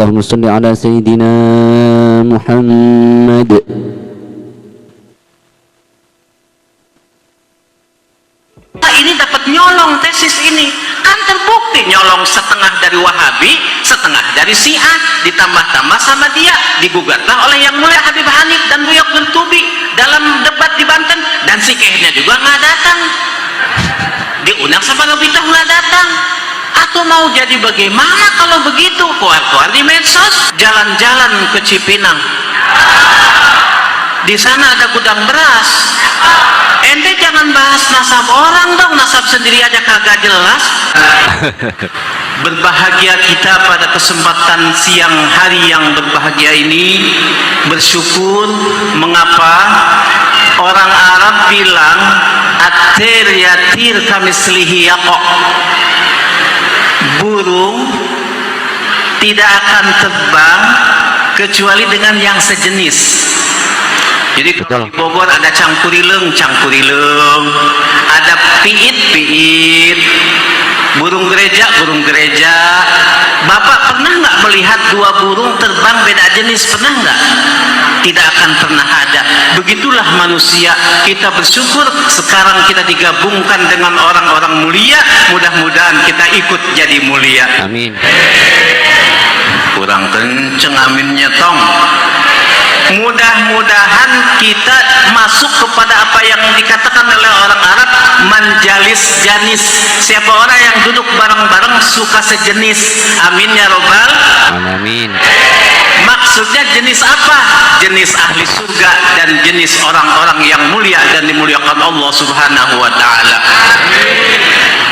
Allahumma salli ala Sayyidina Muhammad. Ini dapat nyolong tesis ini, kan terbukti nyolong setengah dari Wahabi, setengah dari Syiah, ditambah-tambah sama dia, digugatlah oleh Yang Mulia Habib Hanif dan Buya Qurtubi dalam debat di Banten, dan si Kehnya juga nggak datang, diundang sama Robito nggak datang. Atau mau jadi bagaimana kalau begitu? Keluar-keluar di medsos, jalan-jalan ke Cipinang, di sana ada gudang beras. Ente jangan bahas nasab orang dong, nasab sendiri aja kagak jelas. Berbahagia kita pada kesempatan siang hari yang berbahagia ini, bersyukur. Mengapa? Orang Arab bilang atir yatir kamislihi yaqo, burung tidak akan terbang kecuali dengan yang sejenis. Jadi di Bogor ada cangkurileng, ada piit, burung gereja. Bapak pernah nggak melihat dua burung terbang beda jenis? Pernah nggak? Tidak akan pernah ada. Begitulah manusia. Kita bersyukur sekarang kita digabungkan dengan orang-orang mulia. Mudah-mudahan kita ikut jadi mulia. Amin. Kurang kenceng aminnya tong. Mudah-mudahan kita masuk kepada apa yang dikatakan oleh orang Arab, manjalis janis. Siapa orang yang duduk bareng-bareng suka sejenis. Amin ya robbal Amin. Maksudnya jenis apa? Jenis ahli surga dan jenis orang-orang yang mulia dan dimuliakan Allah Subhanahu wa ta'ala.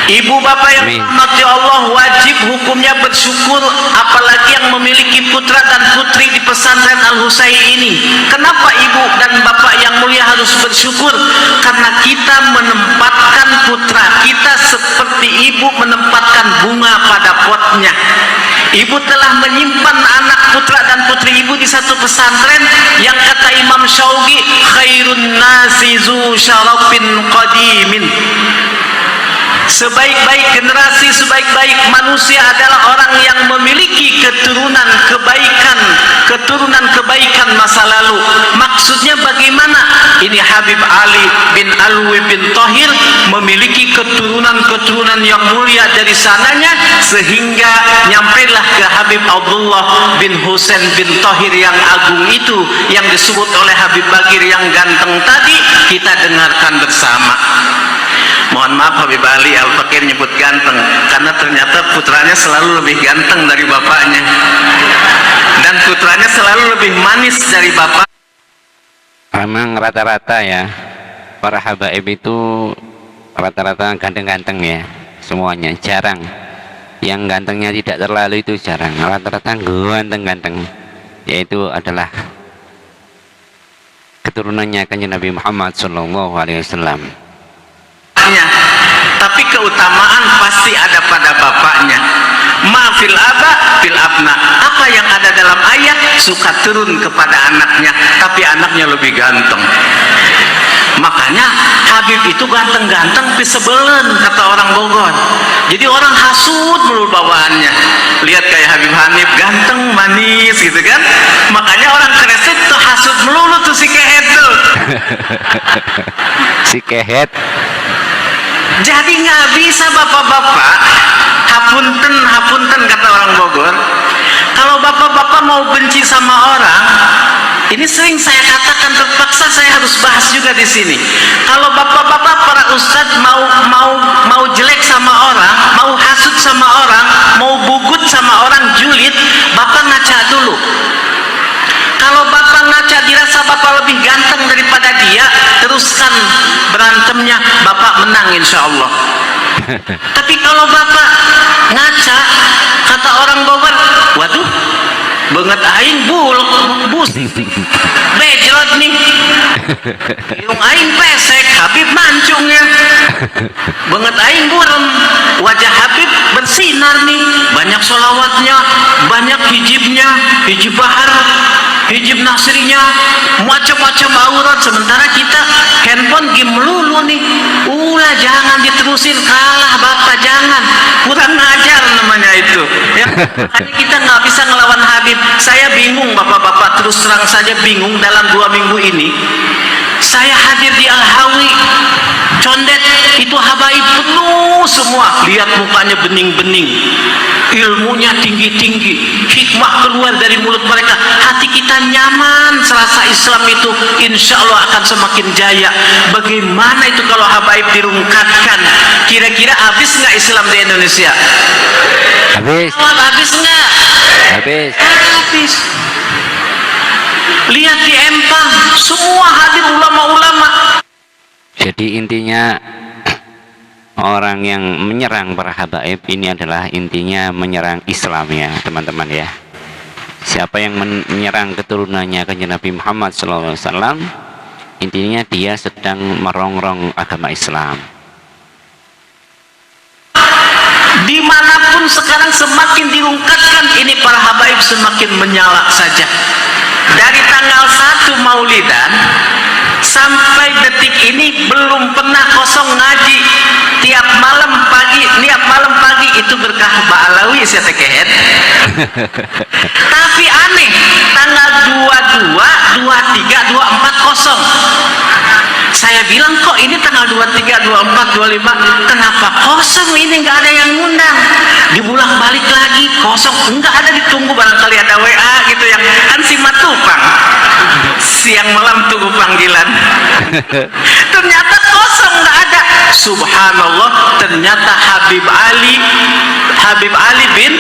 Ibu bapak yang dirahmati Allah, wajib hukumnya bersyukur, apalagi yang memiliki putra dan putri di pesantren Al-Husayi ini. Kenapa ibu dan bapak yang mulia harus bersyukur? Karena kita menempatkan putra kita seperti ibu menempatkan bunga pada potnya. Ibu telah menyimpan anak putra dan putri ibu di satu pesantren yang kata Imam Syauqi, khairun nasi zu syarafin qadimin. Sebaik-baik generasi, sebaik-baik manusia adalah orang yang memiliki keturunan kebaikan masa lalu. Maksudnya bagaimana? Ini Habib Ali bin Alwi bin Tahir memiliki keturunan yang mulia dari sananya, sehingga nyampailah ke Habib Abdullah bin Husain bin Tahir yang agung itu, yang disebut oleh Habib Bagir yang ganteng tadi. Kita dengarkan bersama. Mohon maaf Habib Ali Al-Fakir nyebut ganteng, karena ternyata putranya selalu lebih ganteng dari bapaknya, dan putranya selalu lebih manis dari bapak. Memang rata-rata ya, para habaib itu rata-rata ganteng-ganteng ya, semuanya. Jarang yang gantengnya tidak terlalu, itu jarang. Rata-rata ganteng-ganteng, yaitu adalah keturunannya kanjeng Nabi Muhammad SAW. Tapi keutamaan pasti ada pada bapaknya. Ma'fil aba fil abna. Apa yang ada dalam ayat suka turun kepada anaknya, tapi anaknya lebih ganteng. Makanya Habib itu ganteng-ganteng tapi sebelen, kata orang Bogor. Jadi orang hasud melulu bawaannya. Lihat kayak Habib Hanif, ganteng, manis gitu kan. Makanya orang Kresik tuh hasud melulu tuh si Kehet tuh. Si Kehet. Jadi nggak bisa bapak-bapak, hapunten kata orang Bogor. Kalau bapak-bapak mau benci sama orang, ini sering saya katakan, terpaksa saya harus bahas juga di sini. Kalau bapak-bapak para ustadz mau jelek sama orang, mau hasut sama orang, mau bugut sama orang, julid, bapak ngaca dulu. Kalau bapak ngaca dirasa bapak lebih ganteng daripada dia, teruskan berantemnya, bapak menang insya Allah. Tapi kalau bapak ngaca, kata orang Bogor, waduh, banget aing bus bejrot nih, yung aing pesek, Habib mancungnya, banget aing burem, wajah Habib bersinar nih, banyak sholawatnya, banyak hijibnya, hijib bahar, hijib nasrinya, macam-macam aurat. Sementara kita handphone game melulu nih. Ulah jangan diterusin, kalah bapak, jangan, kurang ajar namanya itu ya. Kita nggak bisa ngelawan Habib saya bingung bapak-bapak, terus terang saja bingung. Dalam 2 minggu ini saya hadir di Al-Hawi Condet, itu habaib penuh semua, lihat mukanya bening-bening, ilmunya tinggi-tinggi, hikmah keluar dari mulut mereka, hati kita nyaman. Serasa Islam itu insya Allah akan semakin jaya. Bagaimana itu kalau habaib dirungkatkan? Kira-kira habis nggak Islam di Indonesia? Habis. Habis nggak? Habis. Habis. Lihat di Empang, semua hadir ulama-ulama. Jadi intinya orang yang menyerang para habaib ini adalah intinya menyerang Islam ya teman-teman ya. Siapa yang menyerang keturunannya kanjeng Nabi Muhammad SAW, intinya dia sedang merongrong agama Islam. Dimanapun sekarang semakin diungkapkan ini, para habaib semakin menyala saja. Dari tanggal 1 Maulidan sampai detik ini belum pernah kosong ngaji. Tiap malam pagi itu berkah Ba'alawi saya tekehet. Tapi aneh, tanggal 22, 23, 24 kosong. Saya bilang kok ini tanggal 23, 24, 25 kenapa kosong ini, nggak ada yang ngundang. Diulang balik lagi kosong, nggak ada, ditunggu barangkali ada WA gitu yang kan si Matupang siang malam tunggu panggilan. Ternyata kosong, nggak ada. Subhanallah, ternyata Habib Ali bin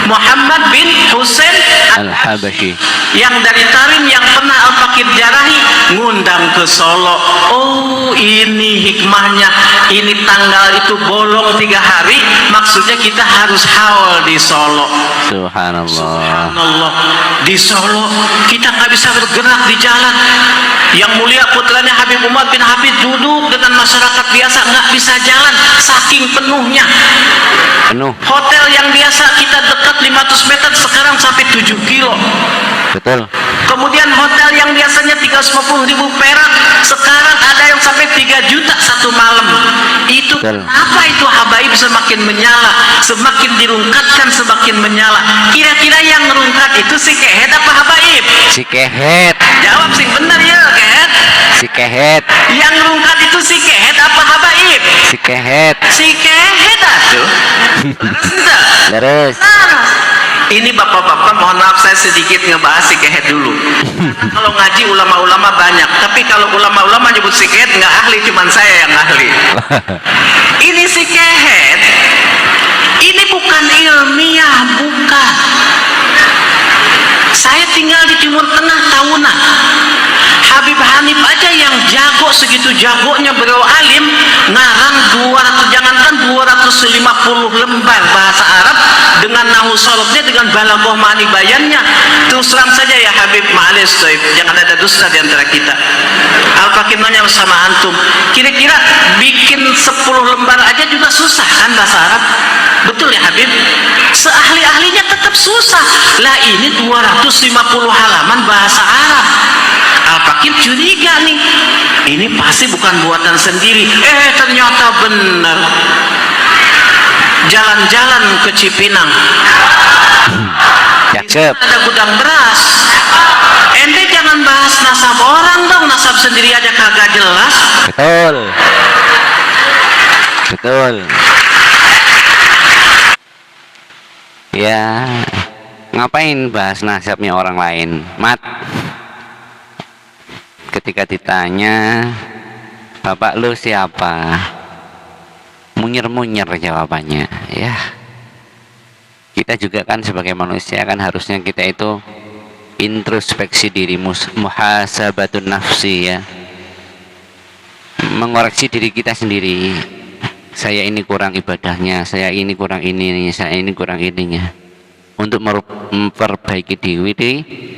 Muhammad bin Husain Al-Habasyi yang dari Tarim, yang pernah Al-Fakir Jarahi ngundang ke Solo. Oh, ini hikmahnya. Ini tanggal itu bolong 3 hari, maksudnya kita harus haul di Solo. Subhanallah. Subhanallah, di Solo kita nggak bisa bergerak di jalan. Yang mulia putranya Habib Umar bin Habib duduk dengan masyarakat biasa, nggak bisa jalan saking penuhnya. Penuh. Hotel yang biasa kita dekat 500 meter sekarang sampai 7 kilo. Betul. Kemudian hotel yang biasanya 350.000 perak sekarang ada yang sampai 3 juta satu malam. Itu betul. apa itu habaib semakin menyala, semakin dirungkatkan semakin menyala. Kira-kira yang merungkat itu si kehet apa habaib? Si kehet. Jawab sing bener ya kehet. Si kehet. Yang merungkat itu si kehet apa habaib? Si kehet. Si kehet atuh. Terus. Ini bapak-bapak mohon maaf saya sedikit ngebahas si kehet dulu. Kalau ngaji ulama-ulama banyak, tapi kalau ulama-ulama nyebut si kehet nggak ahli, cuman saya yang ahli. Ini si kehet, ini bukan ilmiah, bukan. Saya tinggal di Timur Tengah tahunan. Habib Hanif aja yang jago, segitu jagonya beliau alim, ngarang 200, jangankan 250 lembar bahasa Arab dengan nahu sorobnya, dengan balaghah ma'ani bayannya. Terus terang saja ya Habib Ma'alis Soib, jangan ada dusta di antara kita. Al-Fakir nanya sama antum, kira-kira bikin 10 lembar aja juga susah kan bahasa Arab? Betul ya Habib? Seahli-ahlinya tetap susah. Lah ini 250 halaman bahasa Arab. Al-Fakir curiga nih, ini pasti bukan buatan sendiri. Ternyata benar. Jalan-jalan ke Cipinang, Cakep. ada gudang beras. Ente jangan bahas nasab orang dong, nasab sendiri aja kagak jelas. Betul. Betul. Ya, ngapain bahas nasabnya orang lain, Mat? Ketika ditanya, bapak lu siapa? Munyer-munyer jawabannya. Ya, kita juga kan sebagai manusia kan harusnya kita itu introspeksi diri, muhasabatun nafsi ya, mengoreksi diri kita sendiri. Saya ini kurang ibadahnya, saya ini kurang ini, saya ini kurang ininya. Untuk memperbaiki diri,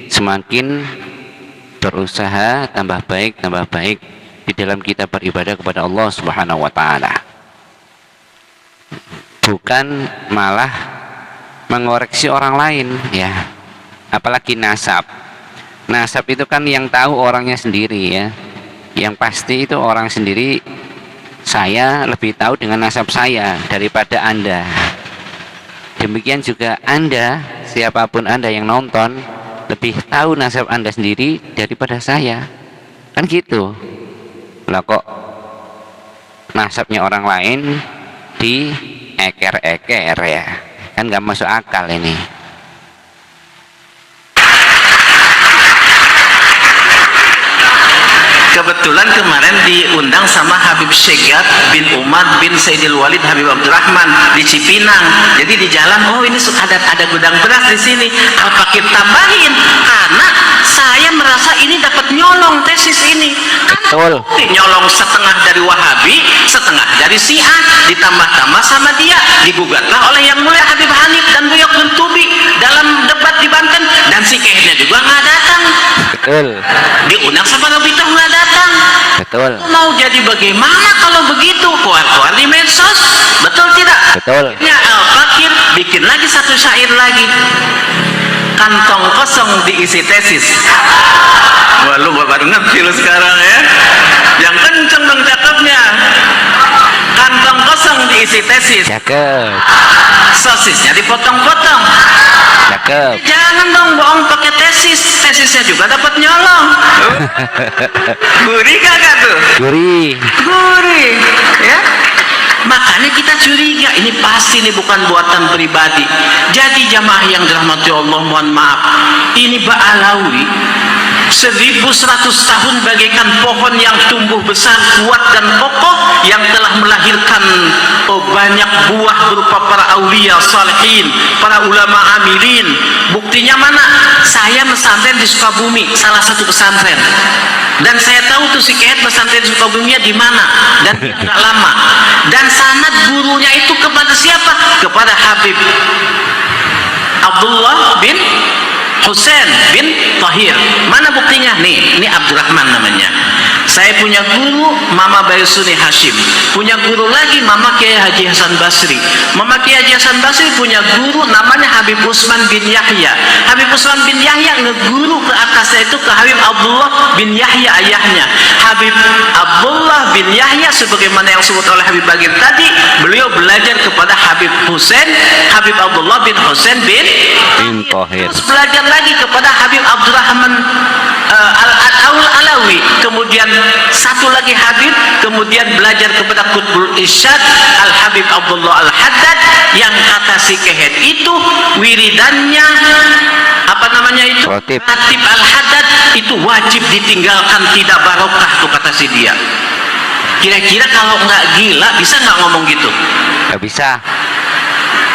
semakin berusaha tambah baik di dalam kita beribadah kepada Allah Subhanahu wa taala. Bukan malah mengoreksi orang lain ya. Apalagi nasab. Nasab itu kan yang tahu orangnya sendiri ya. Yang pasti itu orang sendiri. Saya lebih tahu dengan nasab saya daripada Anda. Demikian juga Anda, siapapun Anda yang nonton lebih tahu nasab Anda sendiri daripada saya, kan gitu. Lah kok nasabnya orang lain di eker-eker ya, kan nggak masuk akal ini. Kebetulan kemarin diundang sama Habib Syegat bin Umar bin Sayyidil Walid Habib Abdurrahman di Cipinang. Jadi di jalan, oh ini ada gudang beras di sini. Apa kita tambahin? Karena saya merasa ini dapat nyolong tesis ini. Betul. Nyolong setengah dari Wahabi, setengah dari Syiah, ditambah-tambah sama dia, digugatlah oleh yang mulia Habib Hanif dan Buyok bin Tubi dalam debat di Banten, dan si Kehnya juga nggak datang. Betul. Diundang sama Robito nggak datang. Betul. Mau jadi bagaimana kalau begitu? Keluar-keluar di medsos, betul tidak? Betul. Ya, Al-Fakir bikin lagi satu syair lagi. Kantong kosong diisi tesis. Wah, lu baru ngerti lu sekarang ya. Yang kenceng dong cakepnya. Kantong kosong diisi tesis. Cakep. Sosisnya dipotong-potong. Cakep. Jangan dong bohong pakai tesis. Tesisnya juga dapat nyolong. Gurih kagak tuh? Gurih. Gurih, ya. Makanya kita curiga ini pasti ini bukan buatan pribadi. Jadi jamaah yang dirahmati Allah, mohon maaf, ini Ba'alawi 1100 tahun bagaikan pohon yang tumbuh besar, kuat dan kokoh, yang telah melahirkan banyak buah berupa para aulia salihin, para ulama amilin. Buktinya mana? Saya pesantren di Sukabumi, salah satu pesantren, dan saya tahu tuh si Kehet pesantren di Sukabumi di mana, dan tidak lama. Dan sanad gurunya itu kepada siapa? Kepada Habib Abdullah bin Husain bin Tahir. Mana buktinya? Nih, ini Abdurrahman namanya. Saya punya guru Mama Bayusuni Hashim, punya guru lagi Mama Kiai Haji Hasan Basri. Mama Kiai Haji Hasan Basri punya guru namanya Habib Usman bin Yahya. Habib Usman bin Yahya ngeguru ke atasnya itu ke Habib Abdullah bin Yahya ayahnya. Habib Abdullah bin Yahya sebagaimana yang disebut oleh Habib Bagir tadi, beliau belajar kepada Habib Husain, Habib Abdullah bin Husain bin Tahir. Terus belajar lagi kepada Habib Abdurrahman Al-Alawi, kemudian satu lagi Habib, kemudian belajar kepada Qutbul Irsyad Al-Habib Abdullah Al-Haddad, yang kata si Kehet itu wiridannya apa namanya itu? Ratib Al-Haddad itu wajib ditinggalkan, tidak barokah tuh kata si dia. Kira-kira kalau nggak gila bisa nggak ngomong gitu? Nggak bisa.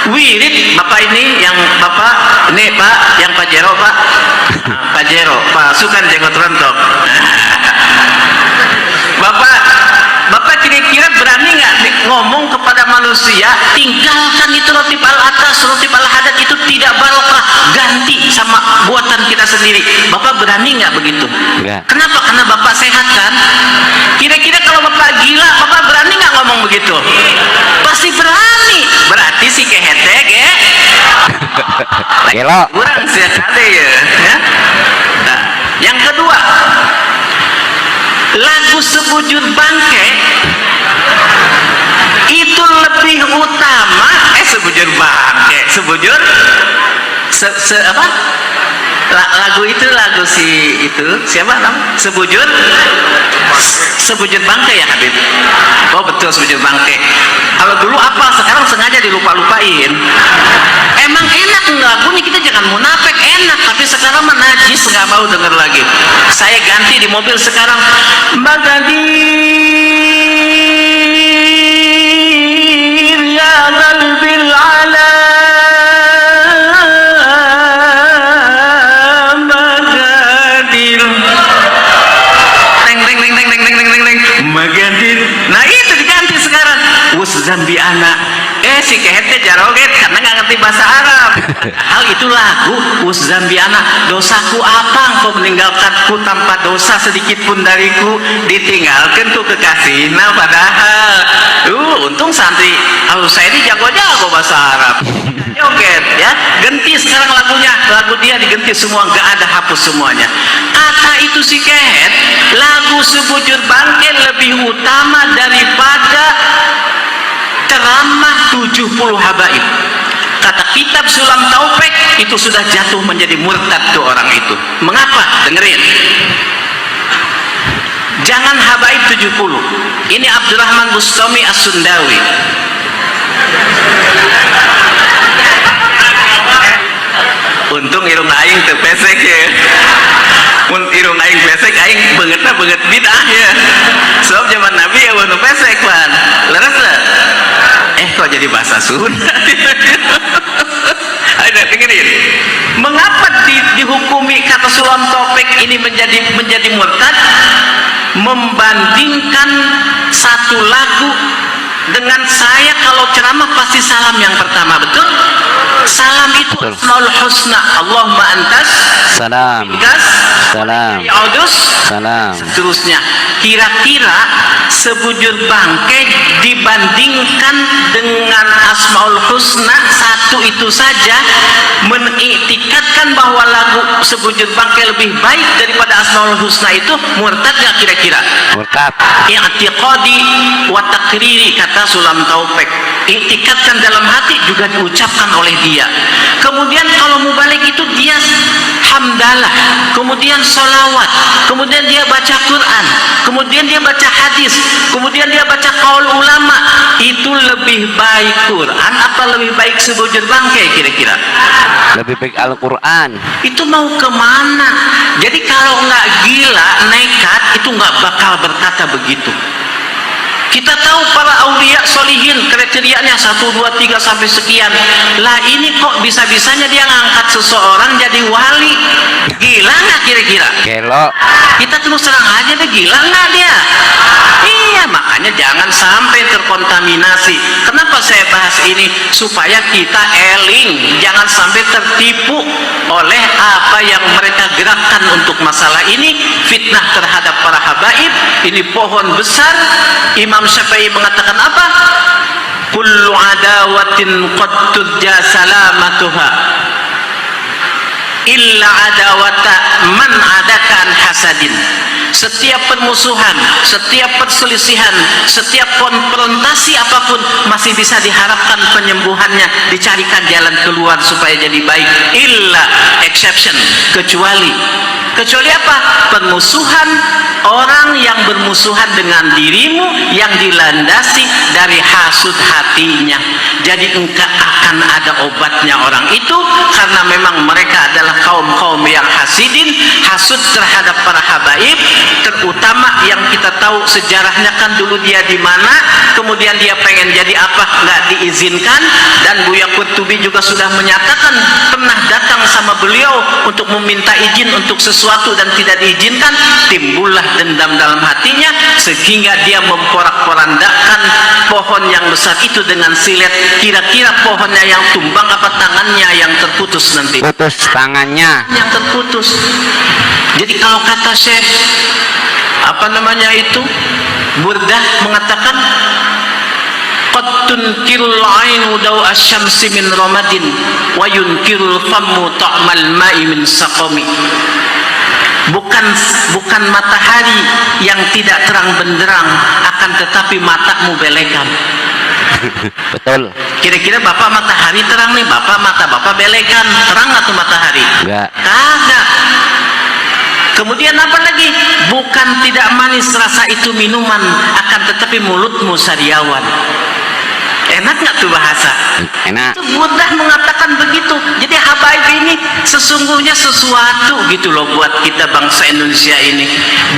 Wirid Bapak ini, yang Bapak ini Pak, yang Pak Jero Pak, Pak Jero, Pak Sukan jenggot rontok. Bapak kira-kira berani nggak ngomong kepada manusia, tinggalkan itu rotib al-atas, rotib al-hadat itu tidak barokah, ganti sama buatan kita sendiri. Bapak berani nggak begitu? Enggak. Kenapa? Karena Bapak sehat kan? Kira-kira kalau Bapak gila, Bapak berani nggak ngomong begitu? Pasti berani. Berarti si kehetek ya. Gelo. Kurang sekali ya. Nah, yang kedua, lagu Sebujur Bangke itu lebih utama Sebujur Bangke, sebujur apa? Lagu itu lagu si itu siapa nam? Sebujur Bangke ya Habib. Oh betul, Sebujur Bangke. Kalau dulu apa, sekarang sengaja dilupa-lupain. Emang enak lagunya, kita jangan munafik, enak, tapi sekarang mah najis, nggak mau denger lagi. Saya ganti di mobil sekarang, Magadir ya qalbil ala Magadir, Magadir. Nah itu diganti sekarang, Zambi anak. Si kehete jaroget karena nggak ngerti bahasa Arab. Hal itu lagu Zambi anak, dosaku apa engkau meninggalkanku tanpa dosa sedikit pun dariku, ditinggalkan tuh kekasih. Nah padahal untung santri saya ini jago-jago bahasa Arab. Joget ya, ganti sekarang lagunya, lagu dia diganti semua, nggak ada, hapus semuanya. Kata itu si kehet, lagu Sebujur Bangke lebih utama daripada ceramah 70 habaib. kata kitab Sulam Taufik, itu sudah jatuh menjadi murtad tuh orang itu. Mengapa? Dengerin. Jangan habaib 70. Ini Abdurrahman Bustami As-Sundawi. Untung irung aing teu pesek ya. Mun irung aing pesek aing beungeutna beungeut bid'ah ya. Sebab zaman Nabi ya nu pesek pan. Leres teu? Kok jadi bahasa Sunda? Ayo dengerin. Mengapa dihukumi kata Sulam Taufik ini menjadi murtad? Membandingkan satu lagu dengan saya kalau ceramah pasti salam yang pertama, betul? Salam itu Asmaul Husna. Allahumma antas salam, salam, salam, seterusnya. Kira-kira sebujur bangkai dibandingkan dengan Asmaul Husna satu itu saja, mengiktikadkan bahwa lagu sebujur bangkai lebih baik daripada Asmaul Husna itu, murtad nggak kira-kira? Murtad. I'tiqadi wa takriri, kata Sulam Taufik. Iktikadkan dalam hati juga diucapkan oleh dia. Kemudian kalau mubalik itu dia hamdalah, kemudian sholawat, kemudian dia baca Quran, kemudian dia baca hadis, kemudian dia baca qaul ulama. Itu lebih baik Quran apa lebih baik sebujur bangkai kira-kira? Lebih baik Al-Quran. Itu mau kemana? Jadi kalau nggak gila, nekat, itu nggak bakal berkata begitu. Kita tahu para aulia solihin kriterianya 1, 2, 3 sampai sekian. Lah ini kok bisa-bisanya dia ngangkat seseorang jadi wali? Gila nggak kira-kira? Gelo. Kita terus terang aja deh, gila nggak dia? Iya, makanya jangan sampai terkontaminasi. Kenapa saya bahas ini? Supaya kita eling, jangan sampai tertipu oleh apa yang mereka gerakkan untuk masalah ini. Fitnah terhadap para habaib ini pohon besar. Imam Syafi'i mengatakan apa? Kullu adawatin qad tudja salamatuha illa adawata man adakan hasadin. Setiap permusuhan, setiap perselisihan, setiap konfrontasi apapun masih bisa diharapkan penyembuhannya, dicarikan jalan keluar supaya jadi baik. Illa exception, kecuali apa? Permusuhan orang yang bermusuhan dengan dirimu yang dilandasi dari hasud hatinya. Jadi engkau akan ada obatnya orang itu, karena memang mereka adalah kaum-kaum yang hasidin, hasud terhadap para habaib, terutama yang kita tahu sejarahnya kan dulu dia di mana, kemudian dia pengen jadi apa, nggak diizinkan. Dan Buya Qurtubi juga sudah menyatakan pernah datang sama beliau untuk meminta izin untuk sesuatu dan tidak diizinkan. Timbullah dendam dalam hatinya sehingga dia memporak-porandakan pohon yang besar itu dengan silet. Kira-kira pohonnya yang tumbang apa tangannya yang terputus nanti? Putus tangannya yang terputus. Jadi kalau kata Syekh apa namanya itu, Burdah mengatakan qad tunkirul ainu daw asy-syamsi min ramadin wa yunkirul fammu ta'mal ma'i min saqami. Bukan matahari yang tidak terang benderang, akan tetapi matamu belekan. Betul. Kira-kira bapak matahari terang nih, mata bapak belekan, terang atau matahari? Enggak. Kagak. Kemudian apa lagi? Bukan tidak manis rasa itu minuman, akan tetapi mulutmu sariawan. Enak nggak tuh bahasa? Enak. Itu mudah mengatakan begitu. Jadi habaib ini sesungguhnya sesuatu gitu loh buat kita bangsa Indonesia ini.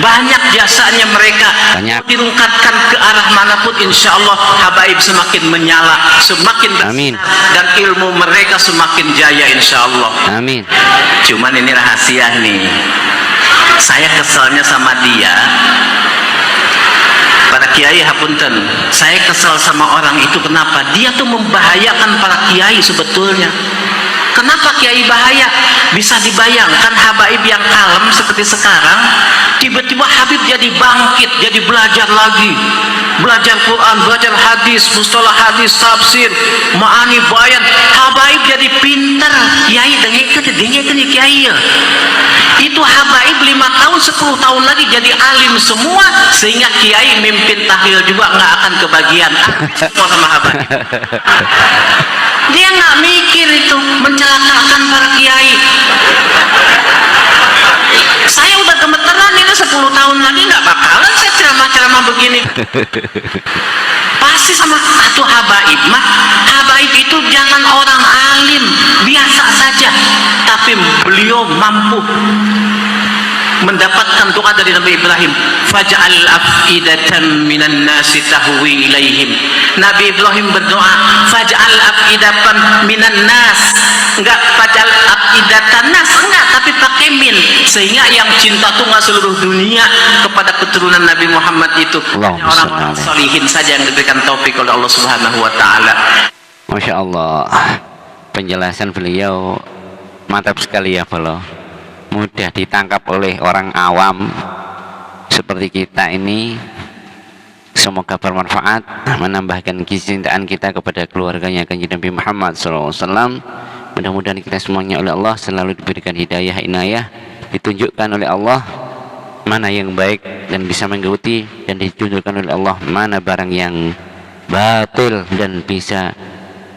Banyak jasanya mereka. Banyak. Dirungkatkan ke arah manapun, insya Allah habaib semakin menyala, semakin besar. Amin. Dan ilmu mereka semakin jaya, insya Allah. Amin. Cuman ini rahasia nih. Saya keselnya sama dia. Para kiai hapunten, saya kesal sama orang itu. Kenapa? Dia tuh membahayakan para kiai sebetulnya. Kenapa kiai bahaya? Bisa dibayangkan habaib yang kalem seperti sekarang, tiba-tiba Habib jadi bangkit, jadi belajar lagi, belajar Quran, belajar hadis, mustalah hadis, tafsir, ma'ani, bayan. Habaib jadi pintar. Kiai dengekeun kiai ya. Itu habaib 5 tahun 10 tahun lagi jadi alim semua, sehingga kiai mimpin tahlil juga nggak akan kebagian semua sama habaib. Dia nggak mikir itu mencelakakan para kiai. Saya udah gemeteran ini 10 tahun lagi nggak bakalan saya ceramah-ceramah begini. Pasti sama satu habaib mah. Habaib itu jangan orang alim, biasa saja, tapi beliau mampu mendapatkan doa dari Nabi Ibrahim, faj'al af'idatan minan nasi tahwi ilaihim. Nabi Ibrahim berdoa, faj'al af'idatan minan nas, enggak faj'al af'idatan nas, enggak, tapi pakai min, sehingga yang cinta Tuhan seluruh dunia kepada keturunan Nabi Muhammad itu orang-orang salihin saja yang diberikan taufik oleh Allah Subhanahu wa taala. Masya Allah, penjelasan beliau mantap sekali ya beliau, mudah ditangkap oleh orang awam seperti kita ini. Semoga bermanfaat, menambahkan kecintaan kita kepada keluarganya Kanjeng Nabi Muhammad SAW. Mudah-mudahan kita semuanya oleh Allah selalu diberikan hidayah, inayah, ditunjukkan oleh Allah mana yang baik dan bisa mengikuti, dan ditunjukkan oleh Allah mana barang yang batil dan bisa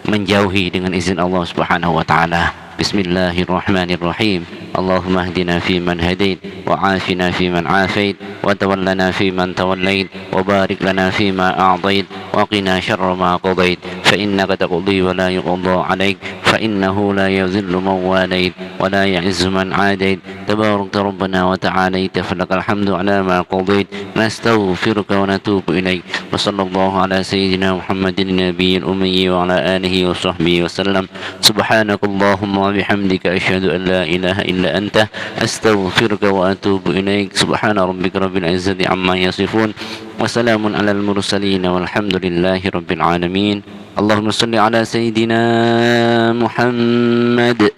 menjauhi dengan izin Allah Subhanahu wa taala. Bismillahirrahmanirrahim. Allahumma hdina fi man hadait, wa afina fi man afait, wa tawallana fi man tawallait, wa barik lana fi ma a'tait, wa qina syarra ma qadait, fa innaka taqdi wa la yuqda 'alaik, fa innahu la yadhillu man walait, wa la ya'izzu man 'adait, tabarakta rabbana wa ta'alaita, falakal hamdu 'ala ma qadait, nastaghfiruka wa natubu ilaik. Wa sallallahu ala sayyidina Muhammadin nabiyil ummi wa ala alihi wa sahbihi wa sallam. Subhanakallahumma wa bihamdika asyhadu an la ilaha illa anta astaghfiruka wa atubu ilaik. Subhana rabbika rabbil izzati amma yasifun, wa salamun alal mursalin, walhamdulillahi rabbil alamin. Allahumma salli ala sayyidina Muhammad